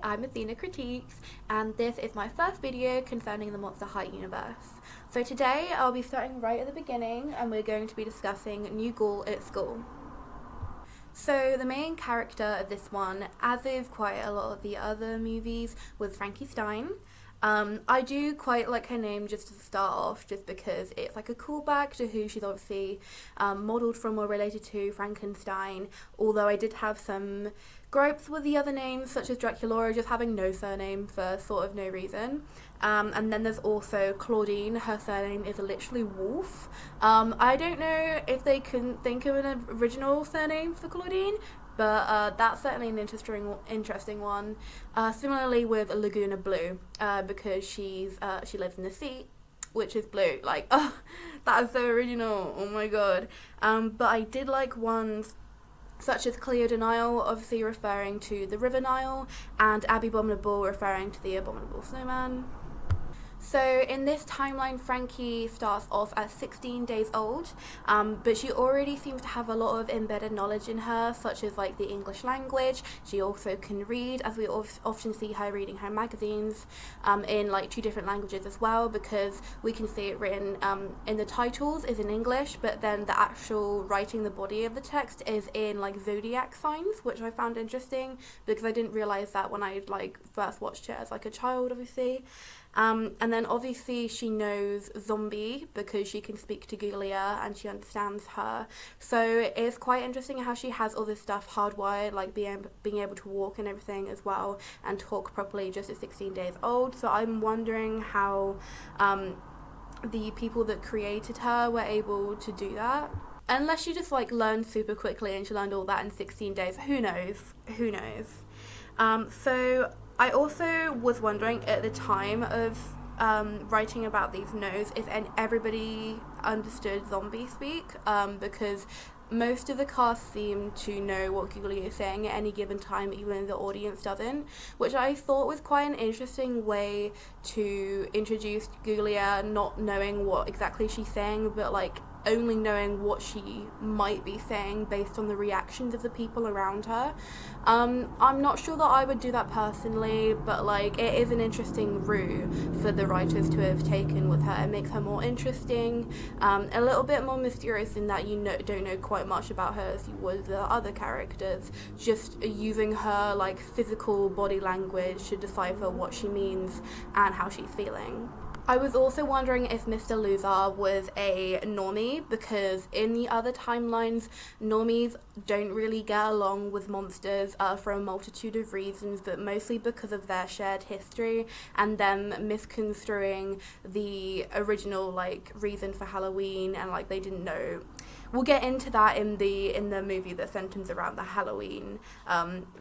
I'm Athena Critiques, and this is my first video concerning the Monster High universe. So today I'll be starting right at the beginning, and we're going to be discussing New Ghoul at School. So the main character of this one, as is quite a lot of the other movies, was Frankie Stein. I do quite like her name just to start off, just because it's like a callback to who she's obviously modelled from or related to, Frankenstein, although I did have some gripes with the other names, such as Draculaura just having no surname for sort of no reason. And then there's also Claudine. Her surname is literally Wolf. I don't know if they couldn't think of an original surname for Claudine, but that's certainly an interesting one. Similarly with Laguna Blue, because she lives in the sea, which is blue. Like, oh, that is so original. Oh my god. But I did like ones such as Cleo Denial, obviously referring to the River Nile, and Abby Abominable referring to the Abominable Snowman. So in this timeline, Frankie starts off at 16 days old, but she already seems to have a lot of embedded knowledge in her, such as like the English language. She also can read, as we often see her reading her magazines in like 2 different languages as well, because we can see it written in the titles is in English, but then the actual writing, the body of the text, is in like zodiac signs, which I found interesting because I didn't realize that when I like first watched it as like a child, obviously. And then obviously she knows zombie because she can speak to Ghoulia and she understands her. So it's quite interesting how she has all this stuff hardwired, like being able to walk and everything as well, and talk properly just at 16 days old. So I'm wondering how the people that created her were able to do that. Unless she just like learned super quickly and she learned all that in 16 days. Who knows? So I also was wondering at the time of writing about these notes if everybody understood zombie speak, because most of the cast seem to know what Ghoulia is saying at any given time, even though the audience doesn't, which I thought was quite an interesting way to introduce Ghoulia, not knowing what exactly she's saying, but like only knowing what she might be saying based on the reactions of the people around her. I'm not sure that I would do that personally, but like it is an interesting route for the writers to have taken with her. It makes her more interesting, a little bit more mysterious in that don't know quite much about her as you would the other characters, just using her like physical body language to decipher what she means and how she's feeling. I was also wondering if Mr. Loser was a normie, because in the other timelines, normies don't really get along with monsters for a multitude of reasons, but mostly because of their shared history and them misconstruing the original like reason for Halloween, and like they didn't know. We'll get into that in the movie that centers around the Halloween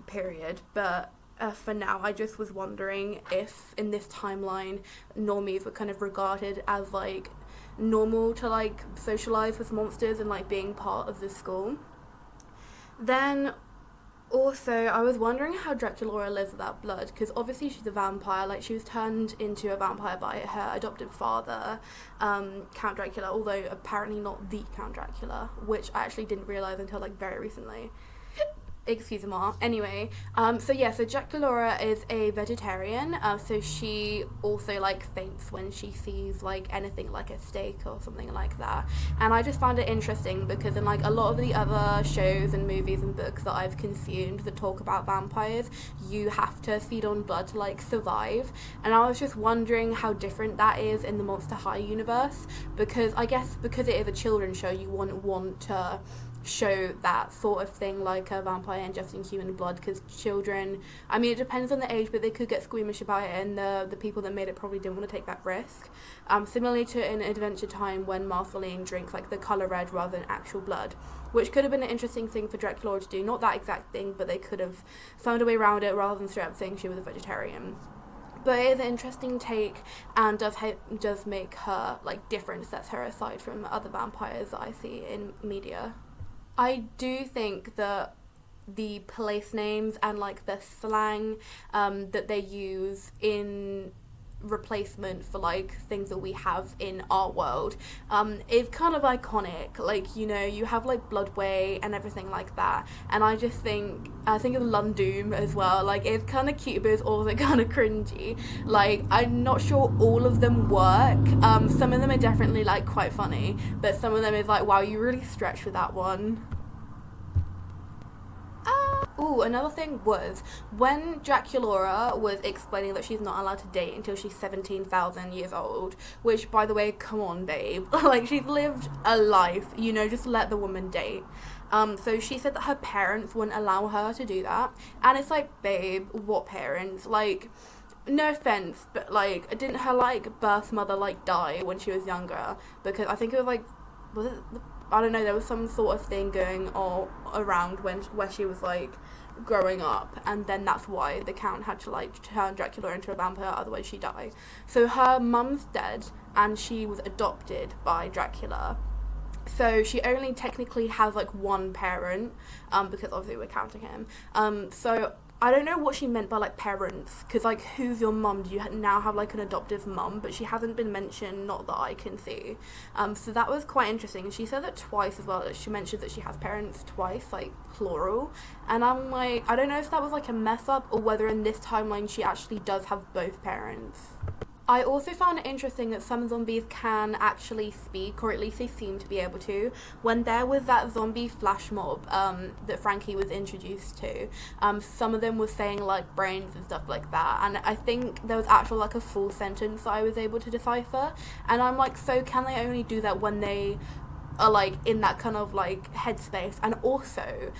period, but for now, I just was wondering if in this timeline normies were kind of regarded as like normal to like socialize with monsters and like being part of the school. Then also I was wondering how Draculaura lives without blood, because obviously she's a vampire, like she was turned into a vampire by her adopted father, Count Dracula, although apparently not the Count Dracula, which I actually didn't realise until like very recently. Excuse me. Anyway, so Draculaura is a vegetarian, so she also like faints when she sees like anything like a steak or something like that. And I just found it interesting because in like a lot of the other shows and movies and books that I've consumed that talk about vampires, you have to feed on blood to like survive. And I was just wondering how different that is in the Monster High universe, because I guess because it is a children's show, you wouldn't want to show that sort of thing, like a vampire ingesting human blood, because children, I mean it depends on the age, but they could get squeamish about it, and the people that made it probably didn't want to take that risk. Similarly to in Adventure Time when Marceline drinks like the colour red rather than actual blood, which could have been an interesting thing for Draculaura to do, not that exact thing, but they could have found a way around it rather than straight up saying she was a vegetarian. But it is an interesting take and does make her like different, sets her aside from other vampires that I see in media. I do think that the place names and like the slang that they use in replacement for like things that we have in our world is kind of iconic. Like, you know, you have like Bloodway and everything like that, and I think of Lundoom as well. Like, it's kind of cute but it's also kind of cringy. Like, I'm not sure all of them work. Some of them are definitely like quite funny, but some of them is like, wow, you really stretched with that one. Oh, another thing was when Draculaura was explaining that she's not allowed to date until she's 17,000 years old, which, by the way, come on, babe. Like, she's lived a life, you know, just let the woman date. So she said that her parents wouldn't allow her to do that. And it's like, babe, what parents? Like, no offense, but like, didn't her like birth mother like die when she was younger? Because I think it was like, was it? I don't know. There was some sort of thing going all around where she was like growing up, and then that's why the Count had to like turn Dracula into a vampire. Otherwise, she'd die. So her mum's dead, and she was adopted by Dracula. So she only technically has like one parent, because obviously we're counting him. So I don't know what she meant by like parents, because like, who's your mum? Do you now have like an adoptive mum? But she hasn't been mentioned, not that I can see. So that was quite interesting. And she said that twice as well. She mentioned that she has parents twice, like plural. And I'm like, I don't know if that was like a mess up or whether in this timeline she actually does have both parents. I also found it interesting that some zombies can actually speak, or at least they seem to be able to. When there was that zombie flash mob that Frankie was introduced to, some of them were saying like brains and stuff like that, and I think there was actually like a full sentence that I was able to decipher, and I'm like, so can they only do that when they are like in that kind of like headspace? And also,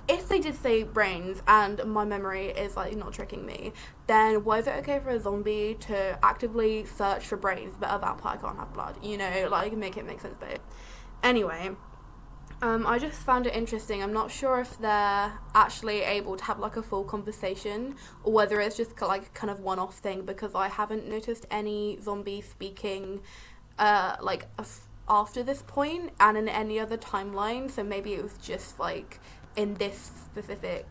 if they did say brains and my memory is like not tricking me, then why is it okay for a zombie to actively search for brains but a vampire can't have blood? You know, like, make it make sense, babe. Anyway, I just found it interesting. I'm not sure if they're actually able to have like a full conversation or whether it's just like kind of one-off thing, because I haven't noticed any zombies speaking after this point and in any other timeline, so maybe it was just like in this specific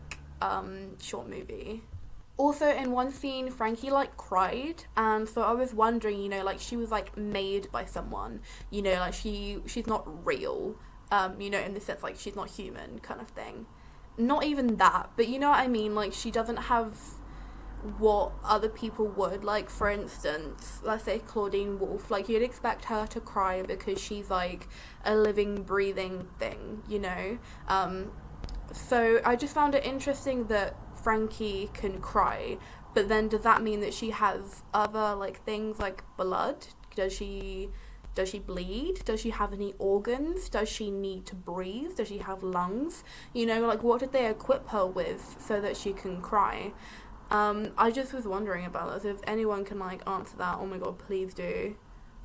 short movie. Also, in one scene, Frankie like cried, and so I was wondering, you know, like, she was like made by someone, you know, like she's not real, you know, in the sense like she's not human kind of thing. Not even that, but you know what I mean, like, she doesn't have what other people would. Like, for instance, let's say Claudine Wolfe, like, you'd expect her to cry because she's like a living, breathing thing, you know. So I just found it interesting that Frankie can cry, but then does that mean that she has other like things like blood? Does she bleed? Does she have any organs? Does she need to breathe? Does she have lungs? You know, like, what did they equip her with so that she can cry? I just was wondering about this. If anyone can like answer that, oh my god, please do.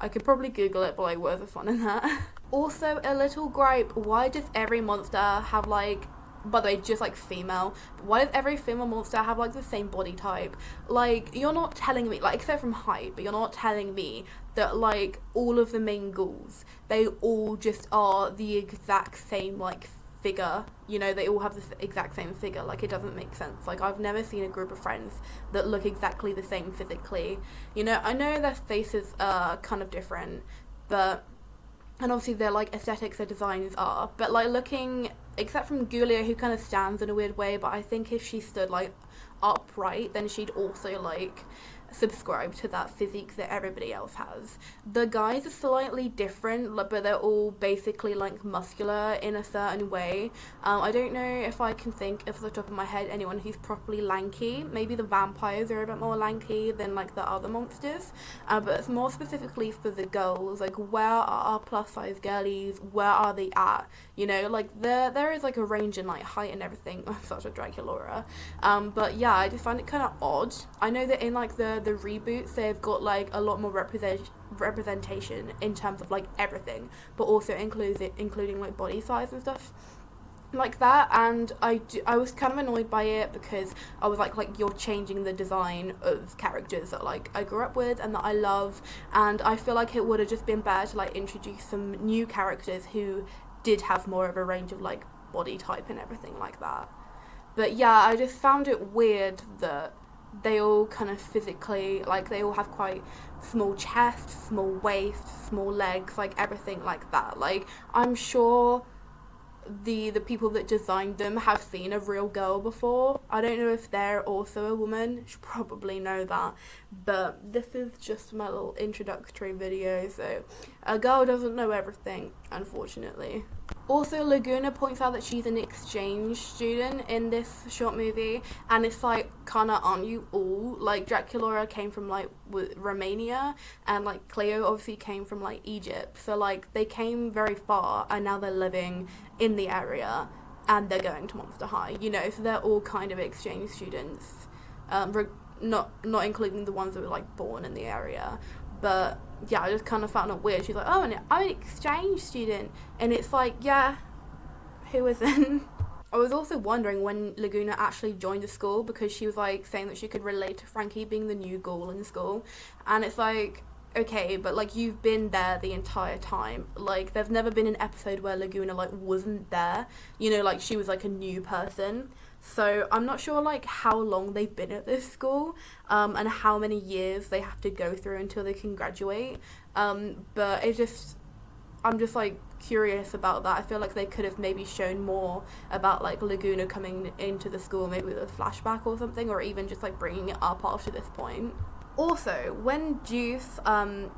I could probably Google it, but like, where's the fun in that? Also, a little gripe, why does every monster have like, by the way, just like female, but why does every female monster have like the same body type? Like, you're not telling me, like, except from height, but you're not telling me that like all of the main ghouls, they all just are the exact same like figure, you know, they all have the exact same figure. Like, it doesn't make sense. Like, I've never seen a group of friends that look exactly the same physically. You know, I know their faces are kind of different, but, and obviously their like aesthetics, their designs are, but like, looking, except from Gulia, who kind of stands in a weird way, but I think if she stood like upright, then she'd also like subscribe to that physique that everybody else has. The guys are slightly different, but they're all basically like muscular in a certain way. I don't know if I can think off the top of my head anyone who's properly lanky. Maybe the vampires are a bit more lanky than like the other monsters, but it's more specifically for the girls. Like, where are our plus size girlies? Where are they at? You know, like, there is like a range in like height and everything. I'm such a Draculaura. But yeah, I just find it kind of odd. I know that in like the reboots, they've got like a lot more representation in terms of like everything, but also including like body size and stuff like that, and I was kind of annoyed by it, because I was like you're changing the design of characters that like I grew up with and that I love, and I feel like it would have just been better to like introduce some new characters who did have more of a range of like body type and everything like that. But yeah, I just found it weird that they all kind of physically, like, they all have quite small chests, small waists, small legs, like everything like that. Like, I'm sure the people that designed them have seen a real girl before. I don't know if they're also a woman. Should probably know that, but this is just my little introductory video, so a girl doesn't know everything, unfortunately. Also, Laguna points out that she's an exchange student in this short movie, and it's like, kinda, aren't you all? Like, Draculaura came from, like, Romania, and, like, Cleo obviously came from, like, Egypt, so, like, they came very far, and now they're living in the area, and they're going to Monster High, you know, so they're all kind of exchange students, not including the ones that were, like, born in the area. But yeah, I just kind of found it weird. She's like, oh, and I'm an exchange student. And it's like, yeah, who isn't? I was also wondering when Laguna actually joined the school, because she was like saying that she could relate to Frankie being the new Ghoul in school. And it's like, okay, but like, you've been there the entire time. Like, there's never been an episode where Laguna like wasn't there. You know, like, she was like a new person. So I'm not sure like how long they've been at this school, and how many years they have to go through until they can graduate. But I'm just like curious about that. I feel like they could have maybe shown more about like Laguna coming into the school, maybe with a flashback or something, or even just like bringing it up after this point. Also, when Juice, I'm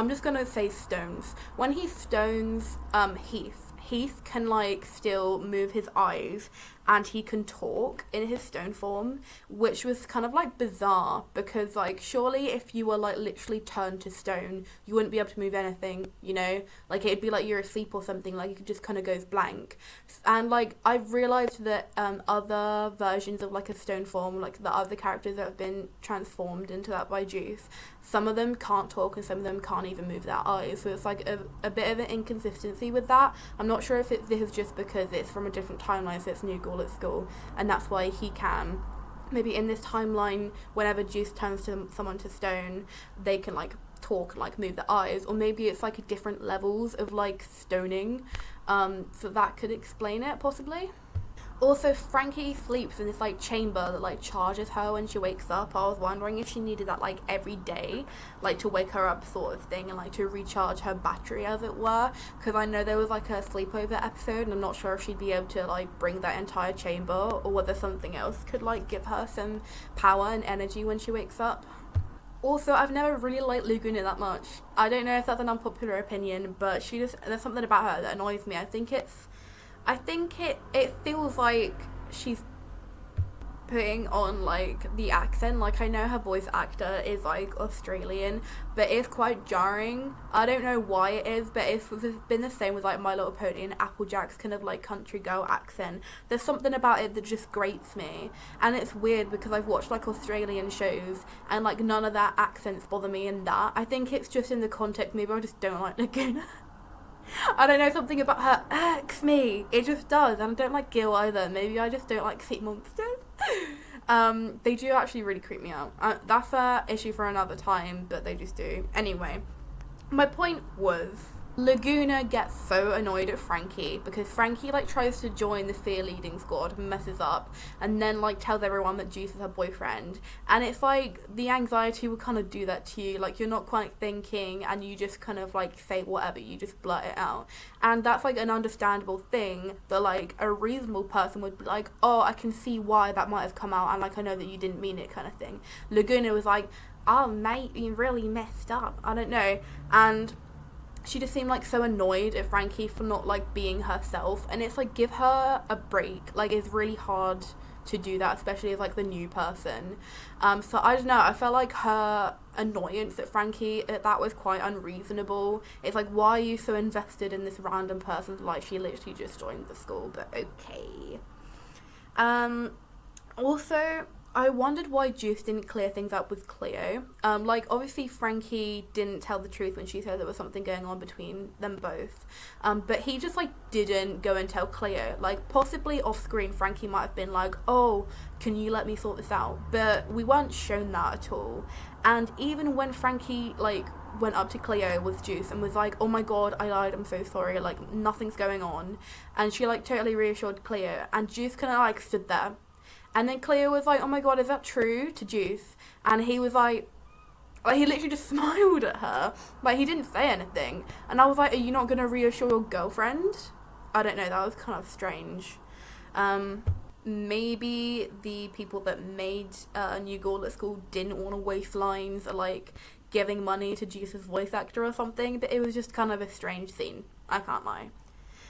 just gonna say stones. When he stones Heath can like still move his eyes, and he can talk in his stone form, which was kind of like bizarre, because like, surely if you were like literally turned to stone, you wouldn't be able to move anything, you know, like it'd be like you're asleep or something, like it just kind of goes blank. And like, I've realized that other versions of like a stone form, like the other characters that have been transformed into that by Juice, some of them can't talk and some of them can't even move their eyes, so it's like a bit of an inconsistency with that. I'm not sure if this is just because it's from a different timeline, so it's New Ghoul at school, and that's why he can. Maybe in this timeline, whenever Juice turns to someone to stone, they can like talk and like move their eyes, or maybe it's like different levels of like stoning, so that could explain it possibly. Also, Frankie sleeps in this like chamber that like charges her when she wakes up. I was wondering if she needed that like every day, like to wake her up sort of thing, and like to recharge her battery, as it were, because I know there was like a sleepover episode, and I'm not sure if she'd be able to like bring that entire chamber, or whether something else could like give her some power and energy when she wakes up. Also, I've never really liked Laguna that much. I don't know if that's an unpopular opinion, but there's something about her that annoys me. I think it feels like she's putting on like the accent. Like, I know her voice actor is like Australian, but it's quite jarring. I don't know why it is, but it's been the same with like My Little Pony and Applejack's kind of like country girl accent. There's something about it that just grates me, and it's weird because I've watched like Australian shows and like none of their accents bother me in that. I think it's just in the context. Maybe I just don't like Laguna. I don't know, something about her irks me. It just does. And I don't like Gil either. Maybe I just don't like sea monsters. They do actually really creep me out. That's a issue for another time, but they just do. Anyway, my point was, Laguna gets so annoyed at Frankie because Frankie like tries to join the fear leading squad, messes up, and then like tells everyone that Juice is her boyfriend, and it's like the anxiety will kind of do that to you. Like, you're not quite thinking and you just kind of like say whatever, you just blurt it out, and that's like an understandable thing that like a reasonable person would be like, oh, I can see why that might have come out, and like I know that you didn't mean it, kind of thing. Laguna was like, oh mate, you really messed up, I don't know, and she just seemed like so annoyed at Frankie for not like being herself, and it's like, give her a break. Like, it's really hard to do that, especially as like the new person. So I don't know, I felt like her annoyance at Frankie, that was quite unreasonable. It's like, why are you so invested in this random person's life? She literally just joined the school, but okay. Also, I wondered why Juice didn't clear things up with Cleo. Like, obviously Frankie didn't tell the truth when she said there was something going on between them both. But he just, like, didn't go and tell Cleo. Like, possibly off-screen, Frankie might have been like, oh, can you let me sort this out? But we weren't shown that at all. And even when Frankie, like, went up to Cleo with Juice and was like, oh my god, I lied, I'm so sorry, like, nothing's going on. And she, like, totally reassured Cleo. And Juice kind of, like, stood there. And then Cleo was like, oh my god, is that true, to Juice? And he was like, he literally just smiled at her. Like, he didn't say anything. And I was like, are you not going to reassure your girlfriend? I don't know, that was kind of strange. Maybe the people that made New Ghoul at School didn't want to waste lines or, like, giving money to Juice's voice actor or something, but it was just kind of a strange scene. I can't lie.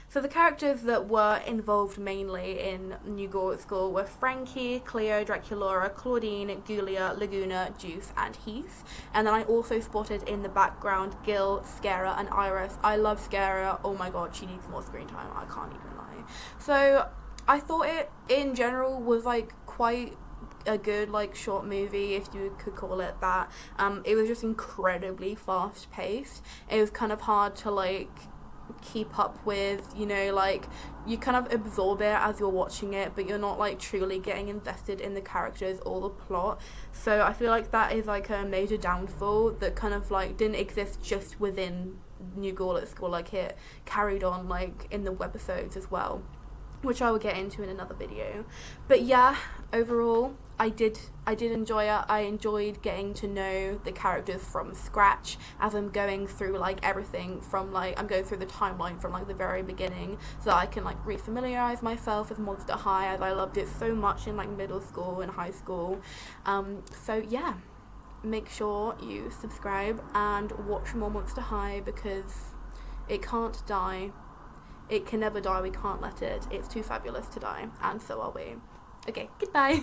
So the characters that were involved mainly in New Ghoul at School were Frankie, Cleo, Draculaura, Claudine, Gulia, Laguna, Juice, and Heath. And then I also spotted in the background Gil, Scara, and Iris. I love Scara. Oh my god, she needs more screen time. I can't even lie. So I thought it, in general, was like quite a good, like, short movie, if you could call it that. It was just incredibly fast paced. It was kind of hard to, like, keep up with, you know, like, you kind of absorb it as you're watching it, but you're not, like, truly getting invested in the characters or the plot. So I feel like that is, like, a major downfall that kind of, like, didn't exist just within New Ghoul at School. Like, it carried on, like, in the webisodes as well, which I will get into in another video. But yeah, overall, I did enjoy it. I enjoyed getting to know the characters from scratch as I'm going through, like, everything from, like, I'm going through the timeline from, like, the very beginning, so that I can, like, refamiliarize myself with Monster High, as I loved it so much in, like, middle school and high school. So yeah, make sure you subscribe and watch more Monster High, because it can't die. It can never die, we can't let it. It's too fabulous to die, and so are we. Okay, goodbye.